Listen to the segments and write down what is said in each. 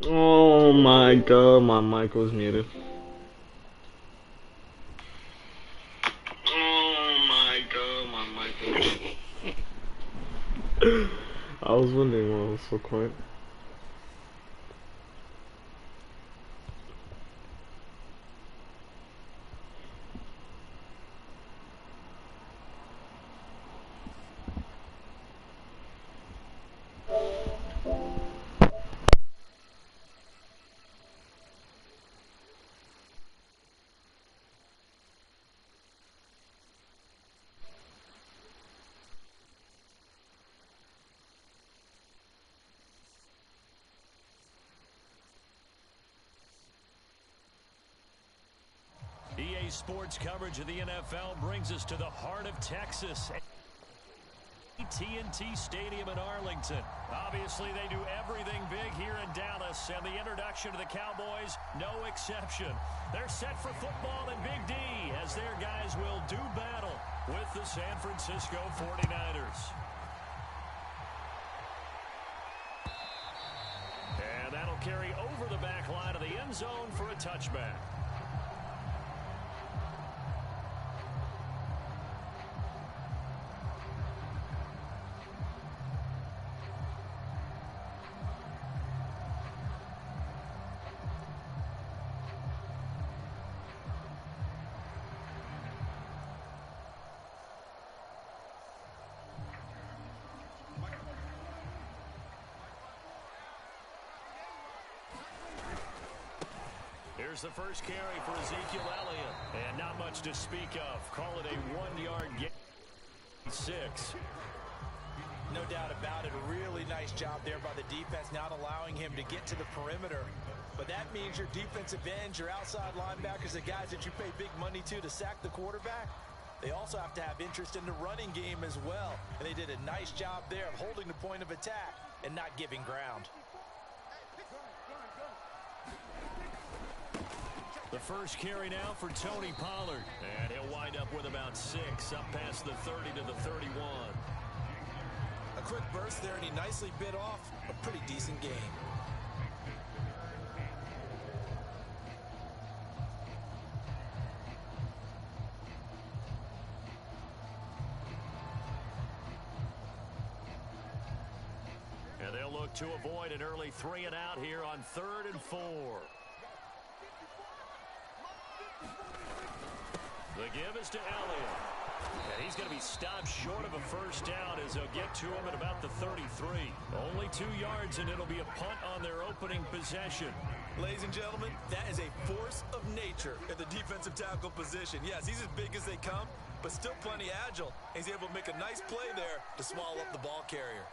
Oh my god, my mic was muted. Oh my god, my mic was muted. I was wondering why I was so quiet. EA Sports coverage of the NFL brings us to the heart of Texas. TNT Stadium in Arlington. Obviously, they do everything big here in Dallas, and the introduction to the Cowboys, no exception. They're set for football in Big D as their guys will do battle with the San Francisco 49ers. And that'll carry over the back line of the end zone for a touchback. Here's the first carry for Ezekiel Elliott. And not much to speak of. Call it a 1-yard gain. 6. No doubt about it. A really nice job there by the defense, not allowing him to get to the perimeter. But that means your defensive ends, your outside linebackers, the guys that you pay big money to sack the quarterback, they also have to have interest in the running game as well. And they did a nice job there of holding the point of attack and not giving ground. The first carry now for Tony Pollard. And he'll wind up with about 6, up past the 30 to the 31. A quick burst there, and he nicely bit off a pretty decent game. And they'll look to avoid an early 3 and out here on 3rd and 4. The give is to Elliott. And he's going to be stopped short of a first down as they'll get to him at about the 33. Only 2 yards, and it'll be a punt on their opening possession. Ladies and gentlemen, that is a force of nature at the defensive tackle position. Yes, he's as big as they come, but still plenty agile. He's able to make a nice play there to swallow up the ball carrier.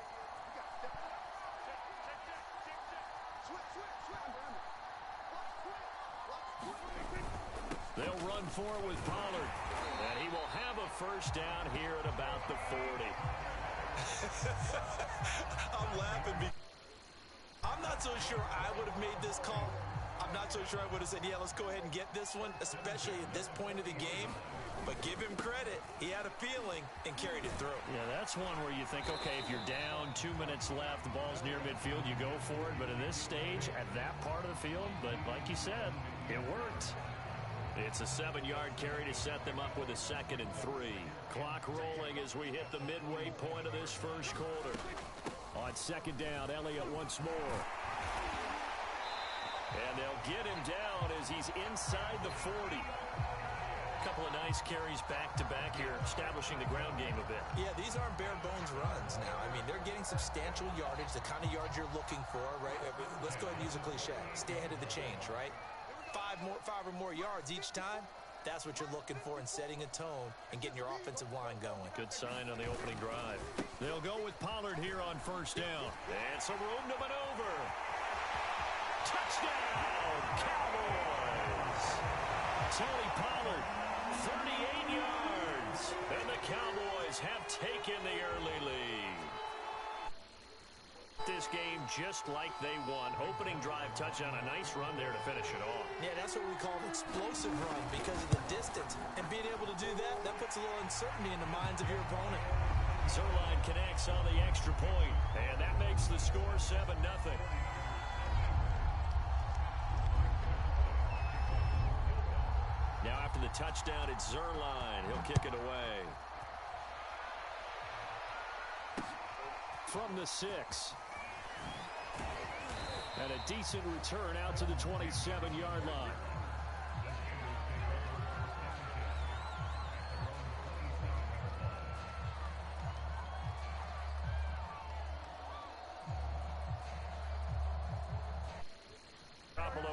They'll run for it with Pollard. And he will have a first down here at about the 40. I'm laughing because I'm not so sure I would have made this call. I'm not so sure I would have said, yeah, let's go ahead and get this one, especially at this point of the game. But give him credit. He had a feeling and carried it through. Yeah, that's one where you think, okay, if you're down, 2 minutes left, the ball's near midfield, you go for it. But in this stage, at that part of the field, but like you said, it worked. It's a 7-yard carry to set them up with a 2nd and 3. Clock rolling as we hit the midway point of this first quarter. On 2nd down, Elliott once more. And they'll get him down as he's inside the 40. A couple of nice carries back-to-back here, establishing the ground game a bit. Yeah, these aren't bare-bones runs now. I mean, they're getting substantial yardage, the kind of yards you're looking for, right? Let's go ahead and use a cliche. Stay ahead of the change, right? 5 or more yards each time, that's what you're looking for in setting a tone and getting your offensive line going. Good sign on the opening drive. They'll go with Pollard here on first down. And some room to maneuver. Touchdown, Cowboys. Tony Pollard, 38 yards. And the Cowboys have taken the early lead. This game just like they won. Opening drive touchdown, a nice run there to finish it off. Yeah, that's what we call an explosive run because of the distance. And being able to do that, that puts a little uncertainty in the minds of your opponent. Zerline connects on the extra point, and that makes the score 7-0. after the touchdown, it's Zerline. He'll kick it away. From the 6. And a decent return out to the 27-yard line.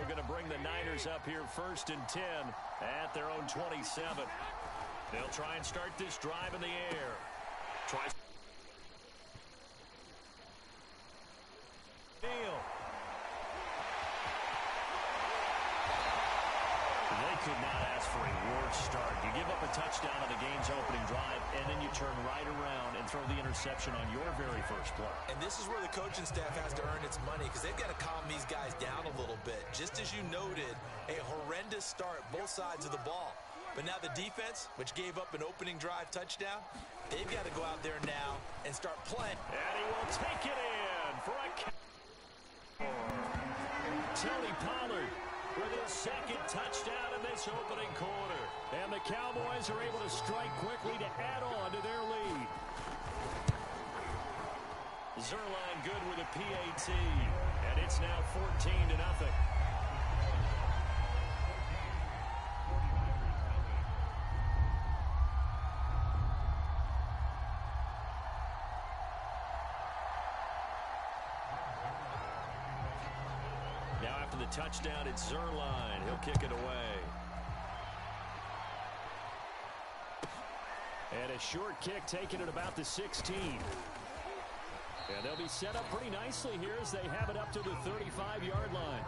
Going to bring the Niners up here 1st and 10 at their own 27. They'll try and start this drive in the air. Neal. They could not ask for a worse start. You give up a touchdown on the game's opening drive, and then you turn right around and throw the interception on your very first play. And this is where the coaching staff has to earn its money because they've got to calm these guys down a little bit. Just as you noted, a horrendous start both sides of the ball. But now the defense, which gave up an opening drive touchdown, they've got to go out there now and start playing. And he will take it in for a Tony Pollard with his second touchdown in this opening quarter. And the Cowboys are able to strike quickly to add on to their lead. Zerline good with a PAT. And it's now 14-0. Now after the touchdown, it's Zerline. He'll kick it away. And a short kick taken at about the 16. And they'll be set up pretty nicely here as they have it up to the 35-yard line.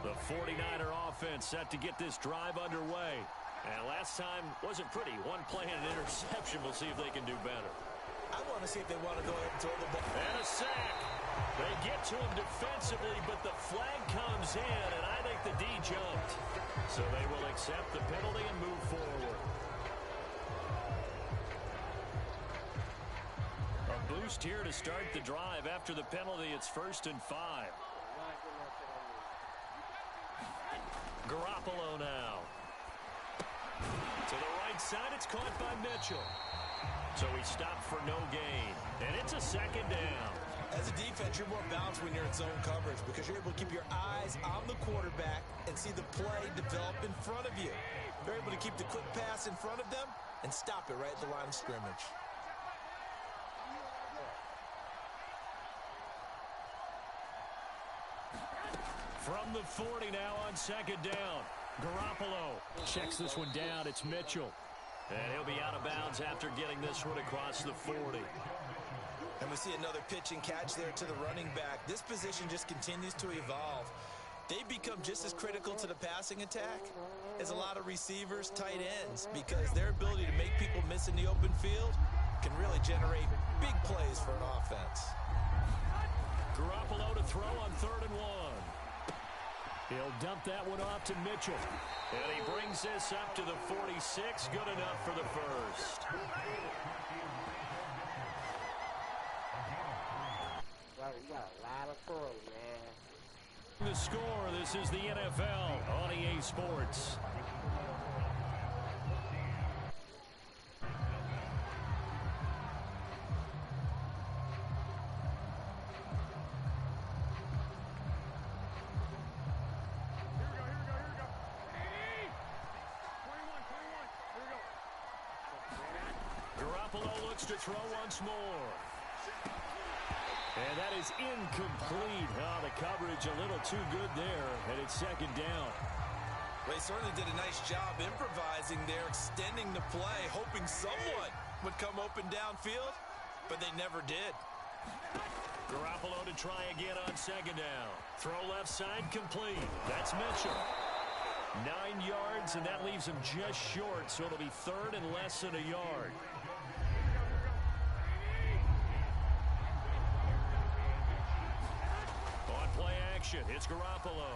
The 49er offense set to get this drive underway. And last time wasn't pretty. One play and an interception. We'll see if they can do better. I want to see if they want to go ahead and throw the ball. And a sack. They get to him defensively, but the flag comes in, and I think the D jumped. So they will accept the penalty and move forward. A boost here to start the drive. After the penalty, it's 1st and 5. Garoppolo now. To the right side, it's caught by Mitchell. So he stopped for no gain. And it's a 2nd down. As a defense, you're more balanced when you're in zone coverage because you're able to keep your eyes on the quarterback and see the play develop in front of you. You're able to keep the quick pass in front of them and stop it right at the line of scrimmage. From the 40 now on 2nd down. Garoppolo checks this one down. It's Mitchell. And he'll be out of bounds after getting this one across the 40. And we see another pitch and catch there to the running back. This position just continues to evolve. They become just as critical to the passing attack as a lot of receivers, tight ends, because their ability to make people miss in the open field can really generate big plays for an offense. Garoppolo to throw on 3rd and 1. He'll dump that one off to Mitchell. And he brings this up to the 46. Good enough for the first. We got a lot of points, man. The score, this is the NFL on EA Sports. Garoppolo looks to throw once more. And that is incomplete. Oh, the coverage a little too good there, and it's 2nd down. Well, he certainly did a nice job improvising there, extending the play, hoping someone would come open downfield, but they never did. Garoppolo to try again on 2nd down. Throw left side complete. That's Mitchell. 9 yards, and that leaves him just short, so it'll be 3rd and less than a yard. Play action. It's Garoppolo.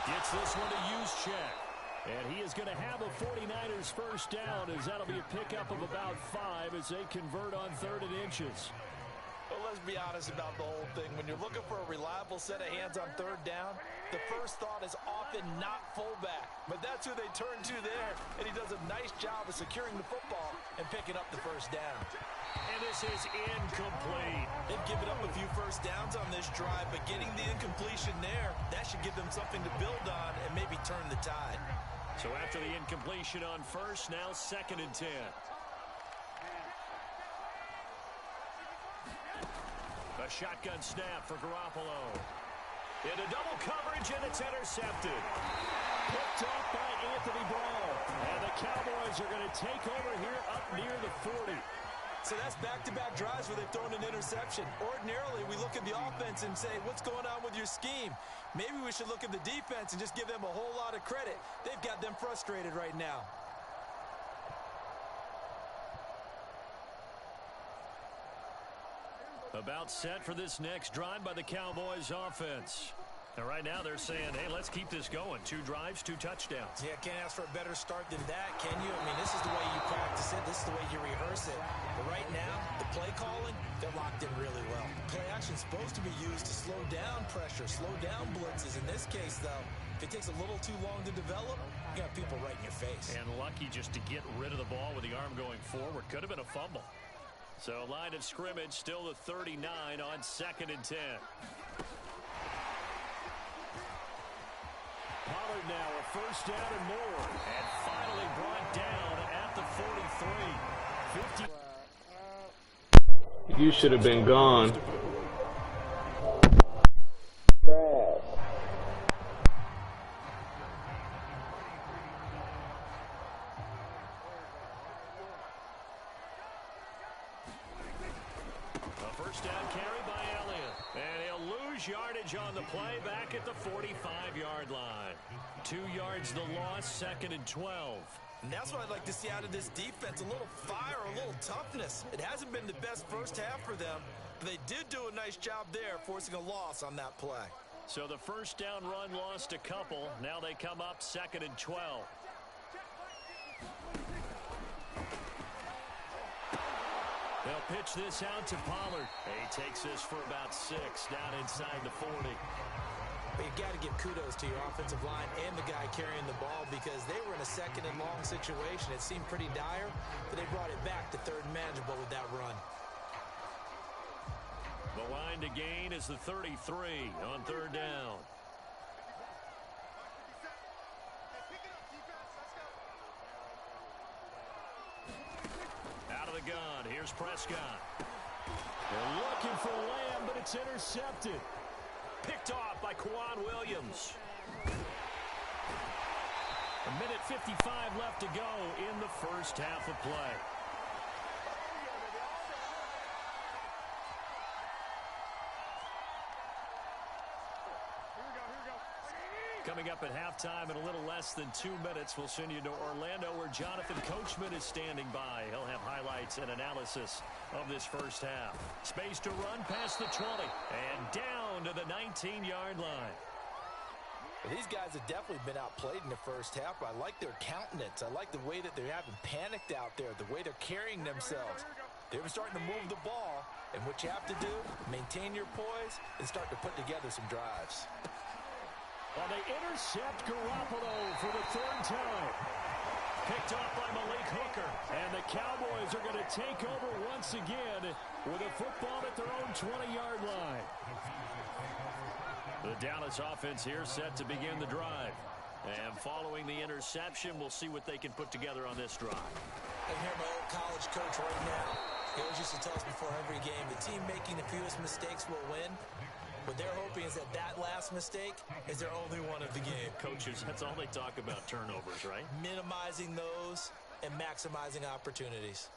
Gets this one to use check. And he is going to have a 49ers first down, as that'll be a pickup of about 5 as they convert on 3rd and inches. Well, let's be honest about the whole thing. When you're looking for a reliable set of hands on 3rd down, the first thought is often not fullback. But that's who they turn to there, and he does a nice job of securing the football and picking up the first down. And this is incomplete. They've given up a few first downs on this drive, but getting the incompletion there, that should give them something to build on and maybe turn the tide. So after the incompletion on first, now 2nd and 10. A shotgun snap for Garoppolo. Into double coverage, and it's intercepted. Picked off by Anthony Brown. And the Cowboys are going to take over here up near the 40. So that's back-to-back drives where they've thrown an interception. Ordinarily, we look at the offense and say, what's going on with your scheme? Maybe we should look at the defense and just give them a whole lot of credit. They've got them frustrated right now. About set for this next drive by the Cowboys offense. And right now they're saying, hey, let's keep this going. 2 drives, 2 touchdowns. Yeah, can't ask for a better start than that, can you? I mean, this is the way you practice it. This is the way you rehearse it. But right now, the play calling, they're locked in really well. Play action's supposed to be used to slow down pressure, slow down blitzes. In this case, though, if it takes a little too long to develop, you got people right in your face. And lucky just to get rid of the ball with the arm going forward. Could have been a fumble. So line of scrimmage still the 39 on 2nd and 10. Pollard now a first down and more. And finally brought down at the 43. You should have been gone. First down carry by Elliott. And he'll lose yardage on the play back at the 45-yard line. 2 yards the loss, 2nd and 12. And that's what I'd like to see out of this defense, a little fire, a little toughness. It hasn't been the best first half for them, but they did do a nice job there, forcing a loss on that play. So the first down run lost a couple. Now they come up 2nd and 12. They'll pitch this out to Pollard. He takes this for about 6 down inside the 40. But you've got to give kudos to your offensive line and the guy carrying the ball, because they were in a 2nd and long situation. It seemed pretty dire, but they brought it back to 3rd and manageable with that run. The line to gain is the 33 on 3rd down. Out of the gun, here's Prescott. They're looking for Lamb, but it's intercepted. Picked off by Kwan Williams. 1:55 left to go in the first half of play. Coming up at halftime in a little less than 2 minutes, we'll send you to Orlando, where Jonathan Coachman is standing by. He'll have highlights and analysis of this first half. Space to run past the 20 and down to the 19-yard line. Well, these guys have definitely been outplayed in the first half, but I like their countenance. I like the way that they're having panicked out there, the way they're carrying themselves. They're starting to move the ball, and what you have to do, maintain your poise and start to put together some drives. Well, they intercept Garoppolo for the 3rd time. Picked off by Malik Hooker. And the Cowboys are going to take over once again with a football at their own 20-yard line. The Dallas offense here set to begin the drive. And following the interception, we'll see what they can put together on this drive. I hear my old college coach right now. He always used to tell us before every game, the team making the fewest mistakes will win. What they're hoping is that last mistake is their only one of the game. Coaches, that's all they talk about, turnovers, right? Minimizing those and maximizing opportunities.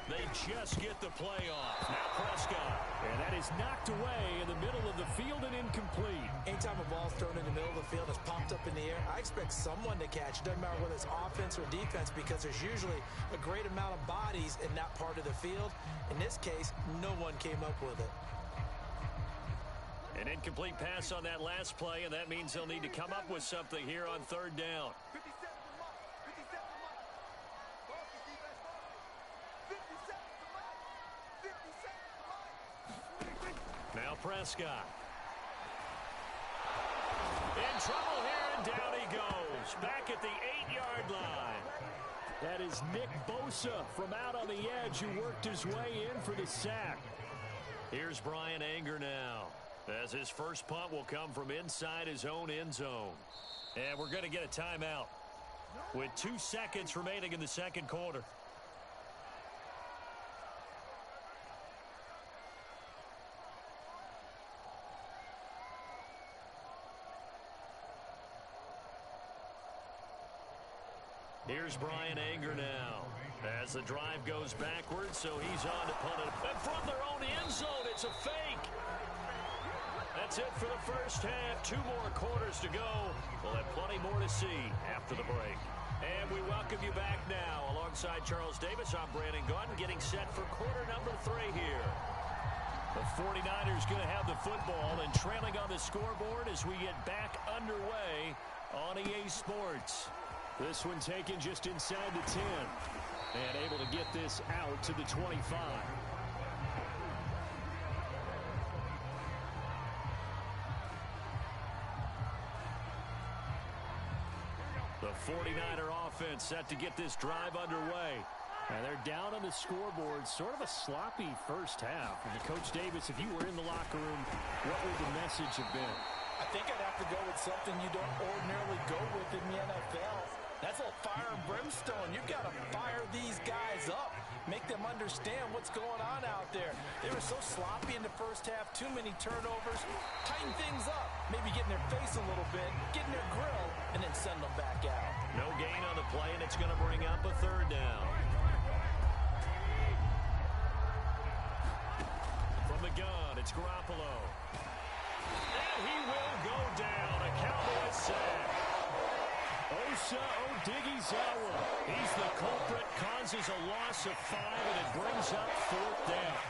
They just get the play off. Now Prescott. And that is knocked away in the middle of the field and incomplete. Anytime a ball's thrown in the middle of the field, it's popped popped up in the air, I expect someone to catch. It doesn't matter whether it's offense or defense because there's usually a great amount of bodies in that part of the field. In this case, no one came up with it. An incomplete pass on that last play, and that means they'll need to come up with something here on third down. Now Prescott. In trouble here, and down he goes. Back at the 8-yard line. That is Nick Bosa from out on the edge who worked his way in for the sack. Here's Brian Anger now, as his first punt will come from inside his own end zone. And we're going to get a timeout with 2 seconds remaining in the second quarter. Here's Brian Anger now, as the drive goes backwards, so he's on to punt it. And from their own end zone, it's a fake. That's it for the first half. 2 more quarters to go. We'll have plenty more to see after the break. And we welcome you back now. Alongside Charles Davis, I'm Brandon Gaudin, getting set for quarter number 3 here. The 49ers going to have the football and trailing on the scoreboard as we get back underway on EA Sports. This one taken just inside the 10 and able to get this out to the 25. The 49er offense set to get this drive underway. And they're down on the scoreboard. Sort of a sloppy first half. And Coach Davis, if you were in the locker room, what would the message have been? I think I'd have to go with something you don't ordinarily go with in the NFL. That's a fire and brimstone. You've got to fire these guys up. Make them understand what's going on out there. They were so sloppy in the first half. Too many turnovers. Tighten things up. Maybe get in their face a little bit. Get in their grill. And then send them back out. No gain on the play, and it's going to bring up a third down. From the gun, it's Garoppolo. And he will go down. A Cowboys sack. Osa Odighizuwa. He's the culprit, causes a loss of 5, and it brings up 4th down.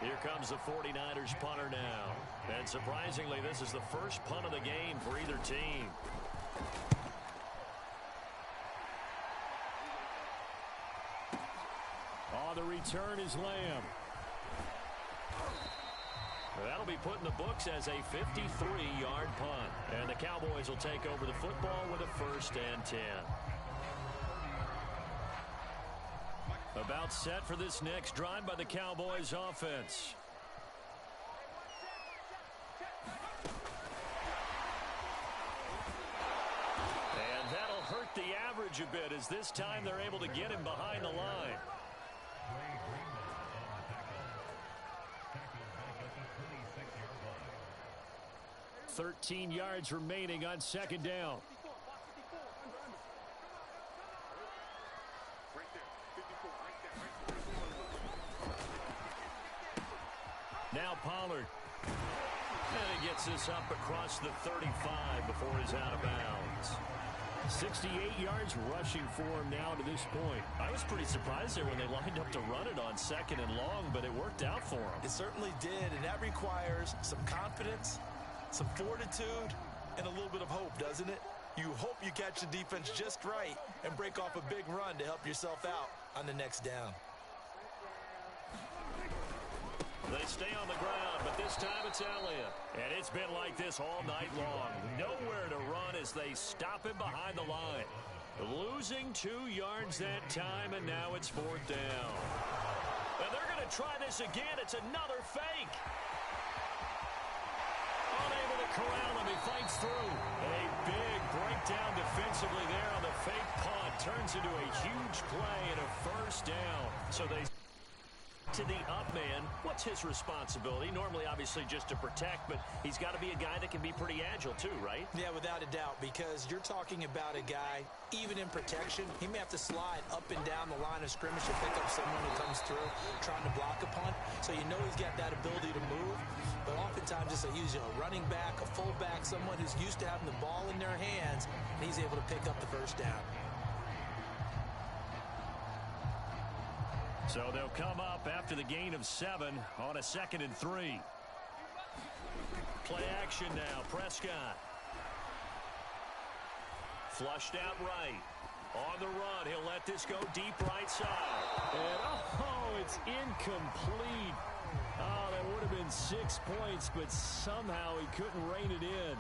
Here comes the 49ers punter now. And surprisingly, this is the first punt of the game for either team. On the return is Lamb. That'll be put in the books as a 53-yard punt. And the Cowboys will take over the football with a 1st and 10. About set for this next drive by the Cowboys offense. And that'll hurt the average a bit, as this time they're able to get him behind the line. 13 yards remaining on 2nd down. Now Pollard. And he gets this up across the 35 before he's out of bounds. 68 yards rushing for him now to this point. I was pretty surprised there when they lined up to run it on 2nd and long, but it worked out for him. It certainly did, and that requires some confidence, some fortitude, and a little bit of hope, doesn't it? You hope you catch the defense just right and break off a big run to help yourself out on the next down. They stay on the ground, but this time it's Elliott. And it's been like this all night long. Nowhere to run as they stop him behind the line. Losing 2 yards that time, and now it's 4th down. And they're going to try this again. It's another fake. Unable to corral him. He fights through. A big breakdown defensively there on the fake punt. Turns into a huge play and a 1st down. So they... To the up man, what's his responsibility? Normally, obviously, just to protect, but he's got to be a guy that can be pretty agile too, right? Yeah, without a doubt, because you're talking about a guy, even in protection, he may have to slide up and down the line of scrimmage to pick up someone who comes through trying to block a punt. So you know he's got that ability to move, but oftentimes it's a running back, a fullback, someone who's used to having the ball in their hands, and he's able to pick up the first down. So they'll come up after the gain of 7 on a 2nd and 3. Play action now. Prescott. Flushed out right. On the run. He'll let this go deep right side. And, it's incomplete. That would have been 6 points, but somehow he couldn't rein it in.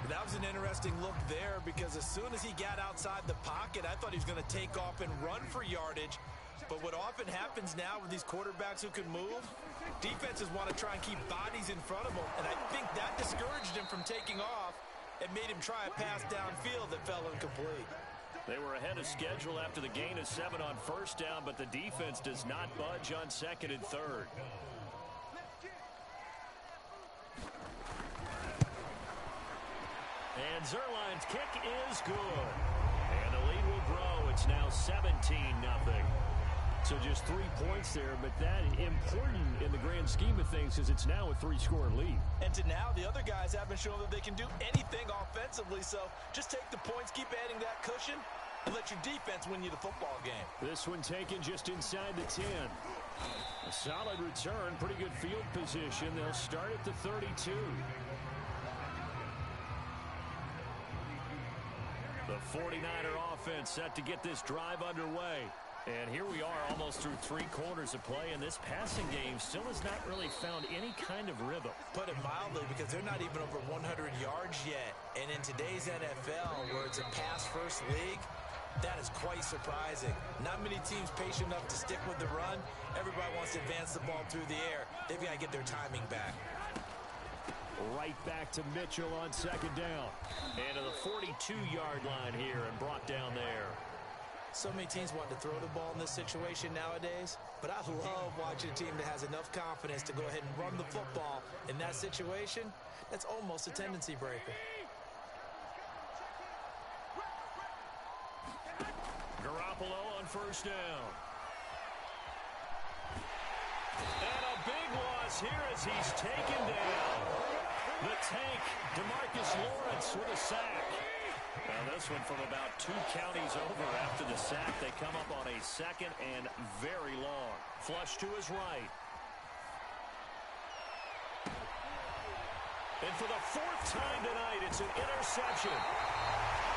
That was an interesting look there because as soon as he got outside the pocket, I thought he was going to take off and run for yardage. But what often happens now with these quarterbacks who can move, defenses want to try and keep bodies in front of them. And I think that discouraged him from taking off and made him try a pass downfield that fell incomplete. They were ahead of schedule after the gain of 7 on first down, but the defense does not budge on 2nd and 3rd. And Zerline's kick is good. And the lead will grow. It's now 17-0. So just 3 points there, but that important in the grand scheme of things because it's now a 3-score lead. And to now, the other guys haven't shown that they can do anything offensively, so just take the points, keep adding that cushion, and let your defense win you the football game. This one taken just inside the 10. A solid return, pretty good field position. They'll start at the 32. The 49er offense set to get this drive underway. And here we are almost through 3 quarters of play, and this passing game still has not really found any kind of rhythm. Put it mildly, because they're not even over 100 yards yet. And in today's NFL, where it's a pass-first league, that is quite surprising. Not many teams patient enough to stick with the run. Everybody wants to advance the ball through the air. They've got to get their timing back. Right back to Mitchell on 2nd down. And to the 42-yard line here and brought down there. So many teams want to throw the ball in this situation nowadays, but I love watching a team that has enough confidence to go ahead and run the football. In that situation, that's almost a tendency breaker. Garoppolo on first down. And a big loss here as he's taken down. The tank, DeMarcus Lawrence with a sack. Now this one from about 2 counties over after the sack. They come up on a 2nd and very long. Flush to his right. And for the 4th time tonight, it's an interception.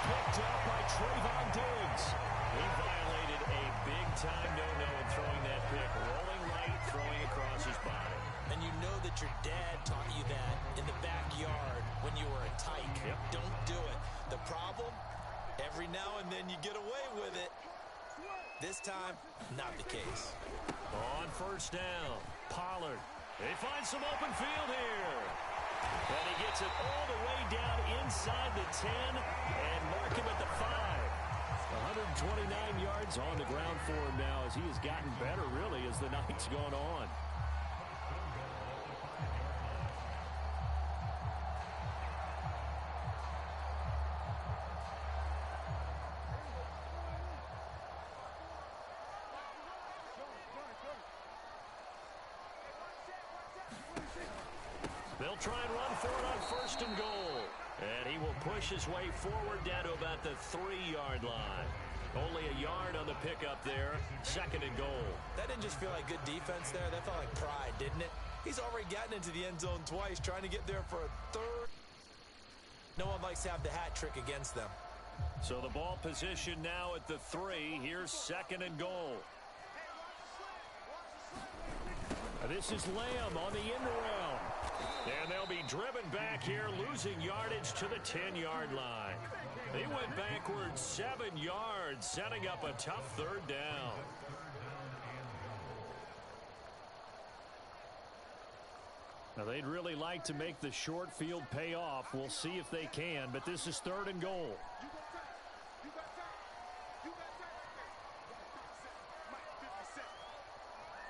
Picked up by Trayvon Diggs. He violated a big-time no-no in throwing that pick. Rolling right, throwing across his body. And you know that your dad taught you that in the backyard when you were a tyke. Yep. Don't do it. The problem, every now and then you get away with it. This time, not the case. On first down, Pollard. They find some open field here. And he gets it all the way down inside the 10 and mark him at the 5. 129 yards on the ground for him now as he has gotten better, really, as the night's gone on. They'll try and run for it on 1st and goal. And he will push his way forward down to about the 3-yard line. Only a yard on the pickup there. 2nd and goal. That didn't just feel like good defense there. That felt like pride, didn't it? He's already gotten into the end zone twice, trying to get there for a 3rd. No one likes to have the hat trick against them. So the ball position now at the 3. Here's 2nd and goal. This is Lamb on the end around. And they'll be driven back here, losing yardage to the 10-yard line. They went backwards 7 yards, setting up a tough 3rd down. Now, they'd really like to make the short field pay off. We'll see if they can, but this is 3rd and goal.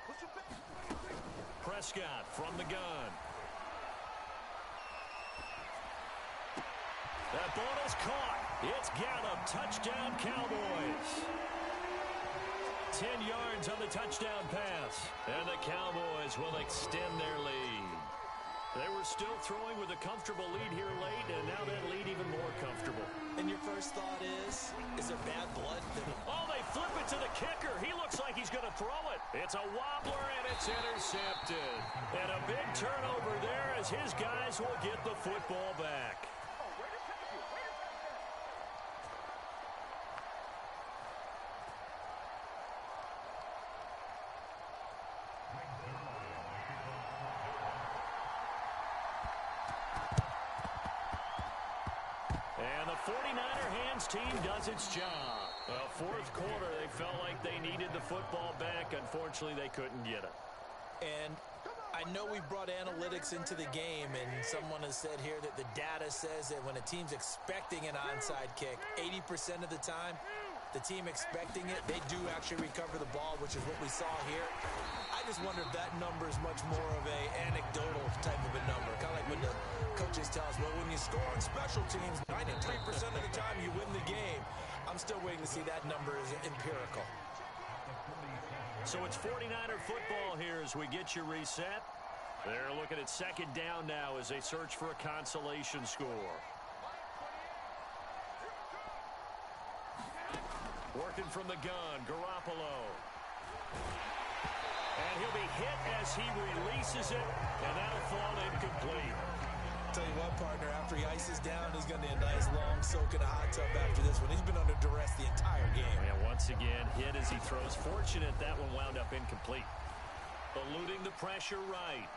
Push him back. Prescott from the gun. That ball is caught. It's Gallup. Touchdown, Cowboys. 10 yards on the touchdown pass. And the Cowboys will extend their lead. They were still throwing with a comfortable lead here late, and now that lead even more comfortable. And your first thought is there bad blood? Oh, they flip it to the kicker. He looks like he's going to throw it. It's a wobbler, and it's intercepted. And a big turnover there as his guys will get the football back. And the 49er hands team does its job. Well, fourth quarter, they felt like they needed the football back. Unfortunately, they couldn't get it. And I know we brought analytics into the game, and someone has said here that the data says that when a team's expecting an onside kick, 80% of the time, the team expecting it, they do actually recover the ball, which is what we saw here. I just wonder if that number is much more of a anecdotal type of a number. Kind of like when the coaches tell us, well, when you score on special teams, 93% of the time you win the game. I'm still waiting to see that number is empirical. So it's 49er football here as we get you reset. They're looking at second down now as they search for a consolation score. Working from the gun, Garoppolo. And he'll be hit as he releases it, and that'll fall incomplete. Tell you what, partner, after he ices down, he's going to need a nice long soak in a hot tub after this one. He's been under duress the entire game. Yeah, once again, hit as he throws. Fortunate that one wound up incomplete. Eluding the pressure right.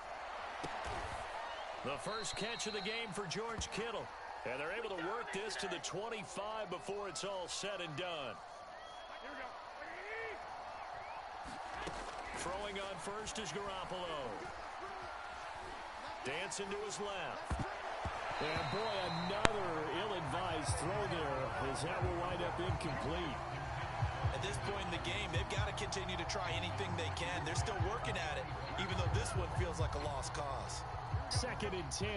The first catch of the game for George Kittle. And they're able to work this to the 25 before it's all said and done. Throwing on first is Garoppolo. Dancing to his left. And boy, another ill-advised throw there as that will wind up incomplete. At this point in the game, they've got to continue to try anything they can. They're still working at it, even though this one feels like a lost cause. 2nd and 10.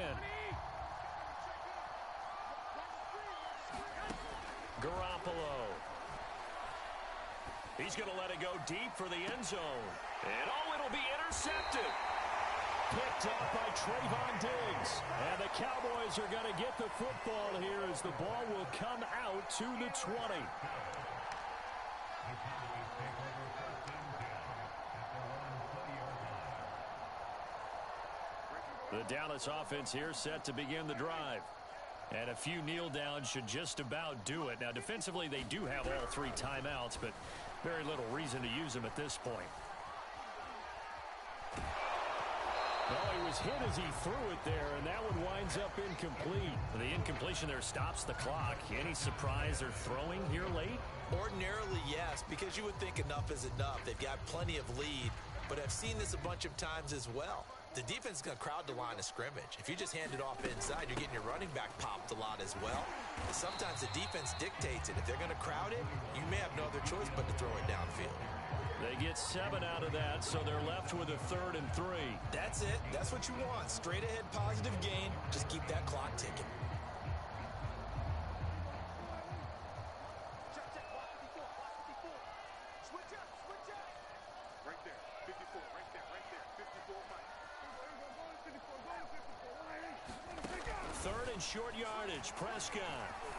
Garoppolo. He's going to let it go deep for the end zone. And oh, it'll be intercepted. Picked up by Trayvon Diggs. And the Cowboys are going to get the football here as the ball will come out to the 20. The Dallas offense here set to begin the drive. And a few kneel downs should just about do it. Now, defensively, they do have all 3 timeouts, but very little reason to use them at this point. Well, he was hit as he threw it there, and that one winds up incomplete. The incompletion there stops the clock. Any surprise they're throwing here late? Ordinarily, yes, because you would think enough is enough. They've got plenty of lead, but I've seen this a bunch of times as well. The defense is going to crowd the line of scrimmage. If you just hand it off inside, you're getting your running back popped a lot as well. But sometimes the defense dictates it. If they're going to crowd it, you may have no other choice but to throw it downfield. They get 7 out of that, so they're left with a 3rd and 3. That's it. That's what you want. Straight ahead positive gain. Just keep that clock ticking. Third and short yardage, Prescott.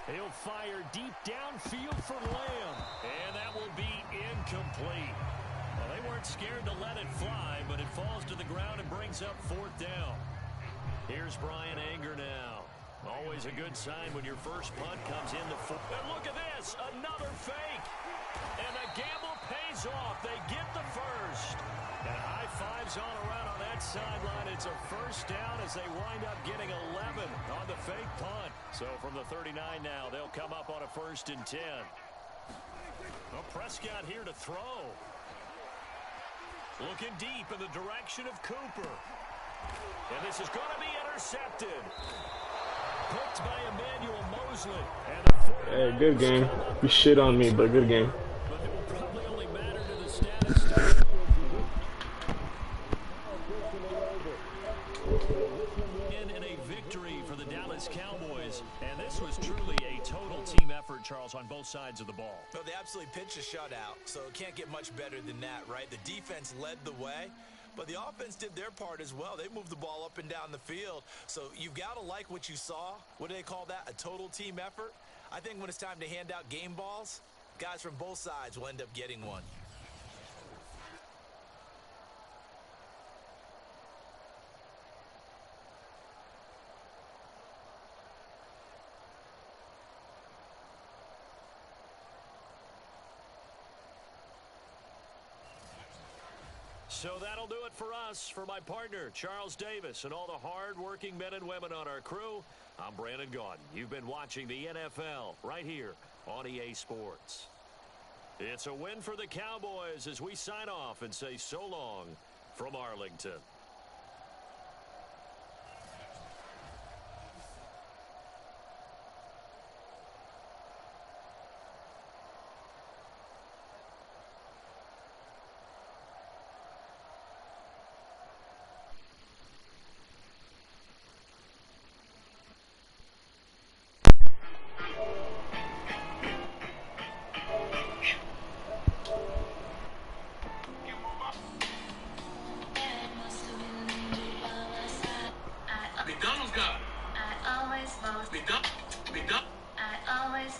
He'll fire deep downfield for Lamb. And that will be incomplete. Well, they weren't scared to let it fly, but it falls to the ground and brings up 4th down. Here's Brian Anger now. Always a good sign when your first punt comes in the foot. And look at this, another fake. And the gamble pays off. They get the first. And high fives all around on that sideline. It's a first down as they wind up getting 11 on the fake punt. So from the 39 now, they'll come up on a 1st and 10. Well, Prescott here to throw. Looking deep in the direction of Cooper. And this is going to be intercepted. Picked by Emmanuel Mosley. And Hey, good game. You shit on me, but good game. But it will probably only matter to the status. Dallas Cowboys, and this was truly a total team effort, Charles, on both sides of the ball. Well, they absolutely pitched a shutout, so it can't get much better than that, right? The defense led the way, but the offense did their part as well. They moved the ball up and down the field, so you've got to like what you saw. What do they call that? A total team effort? I think when it's time to hand out game balls, guys from both sides will end up getting one. So that'll do it for us. For my partner, Charles Davis, and all the hard-working men and women on our crew, I'm Brandon Gaudin. You've been watching the NFL right here on EA Sports. It's a win for the Cowboys as we sign off and say so long from Arlington.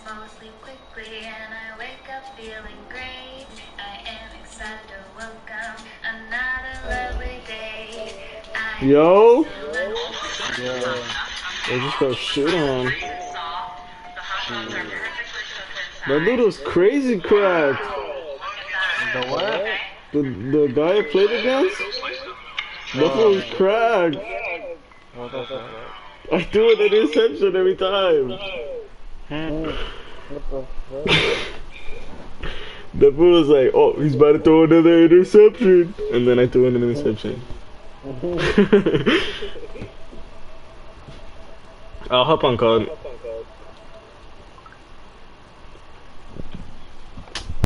Mostly quickly, and I wake up feeling great. I am excited to welcome another lovely day. Yo, I just got shit on. That dude was crazy cracked. The what? The guy I played against? That was cracked. What the fuck? I do an interception every time. The fool was like, oh, he's about to throw another interception. And then I threw an interception. I'll hop on COD.